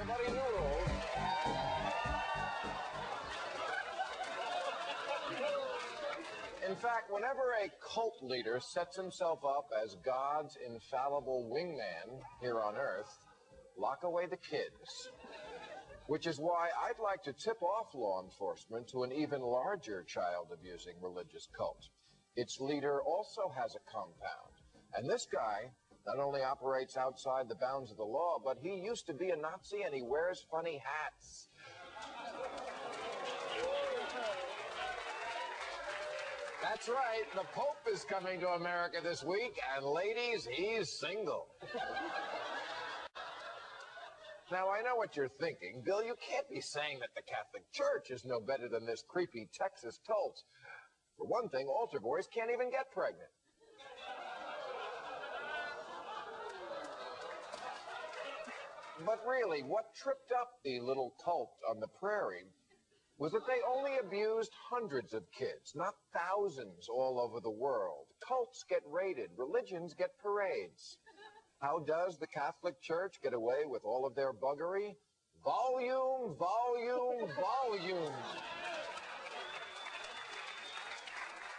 everybody noodles. In fact, whenever a cult leader sets himself up as God's infallible wingman here on Earth, lock away the kids. Which is why I'd like to tip off law enforcement to an even larger child-abusing religious cult. Its leader also has a compound. And this guy not only operates outside the bounds of the law, but he used to be a Nazi and he wears funny hats. That's right, the Pope is coming to America this week, and ladies, he's single. Now, I know what you're thinking. Bill, you can't be saying that the Catholic Church is no better than this creepy Texas cult. For one thing, altar boys can't even get pregnant. But really, what tripped up the little cult on the prairie was that they only abused hundreds of kids, not thousands all over the world. Cults get raided, religions get parades. How does the Catholic Church get away with all of their buggery? Volume, volume, volume.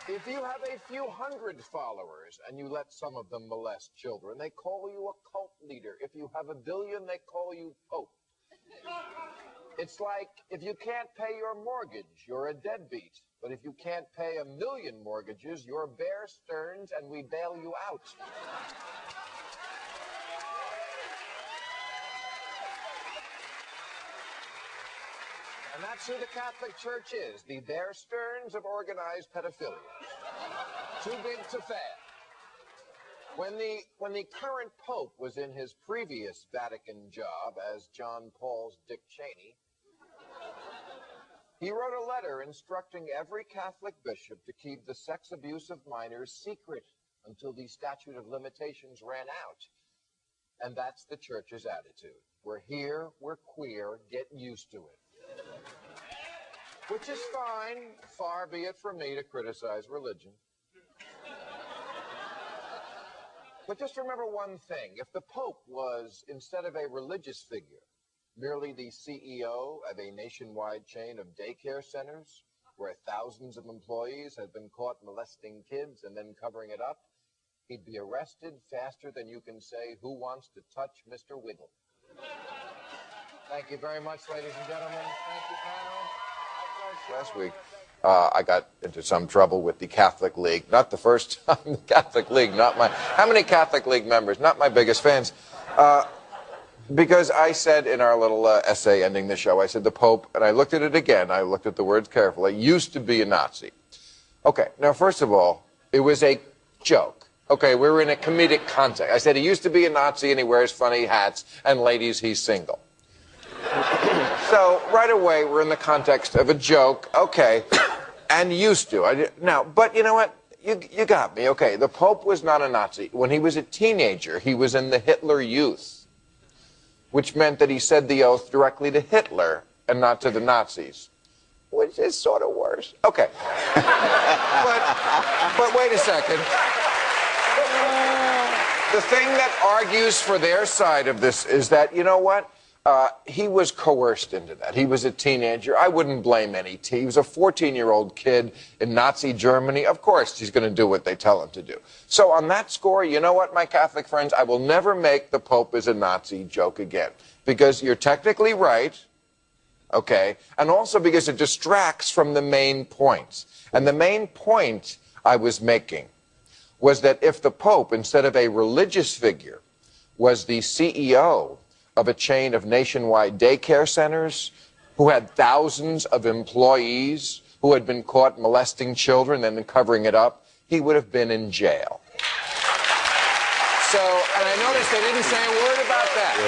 If you have a few hundred followers and you let some of them molest children, they call you a cult leader. If you have 1 billion, they call you Pope. It's like if you can't pay your mortgage, you're a deadbeat. But if you can't pay 1 million mortgages, you're Bear Stearns and we bail you out. And that's who the Catholic Church is, the Bear Stearns of organized pedophilia. Too big to fail. When the current Pope was in his previous Vatican job as John Paul's Dick Cheney, he wrote a letter instructing every Catholic bishop to keep the sex abuse of minors secret until the statute of limitations ran out. And that's the Church's attitude. We're here, we're queer, get used to it. Which is fine. Far be it from me to criticize religion. But just remember one thing. If the Pope was, instead of a religious figure, merely the CEO of a nationwide chain of daycare centers where thousands of employees had been caught molesting kids and then covering it up, he'd be arrested faster than you can say, "Who wants to touch Mr. Wiggle?" Thank you very much, ladies and gentlemen. Thank you, panel. Last week, I got into some trouble with the Catholic League. Not the first time, the Catholic League, not my... How many Catholic League members? Not my biggest fans. Because I said in our little essay ending the show, I said the Pope, and I looked at it again, I looked at the words carefully, used to be a Nazi. Okay, now first of all, it was a joke. Okay, we were in a comedic context. I said he used to be a Nazi and he wears funny hats, and ladies, he's single. So right away, we're in the context of a joke, okay, and used to. Now, but you know what? You got me. Okay, the Pope was not a Nazi. When he was a teenager, he was in the Hitler Youth, which meant that he said the oath directly to Hitler and not to the Nazis, which is sort of worse. Okay. but wait a second. The thing that argues for their side of this is that, you know what? He was coerced into that. He was a teenager. I wouldn't blame any He was a 14-year-old kid in Nazi Germany. Of course, he's going to do what they tell him to do. So on that score, you know what, my Catholic friends? I will never make the Pope is a Nazi joke again. Because you're technically right, okay, and also because it distracts from the main points. And the main point I was making was that if the Pope, instead of a religious figure, was the CEO of a chain of nationwide daycare centers, who had thousands of employees who had been caught molesting children and then covering it up, he would have been in jail. So, and I noticed they didn't say a word about that.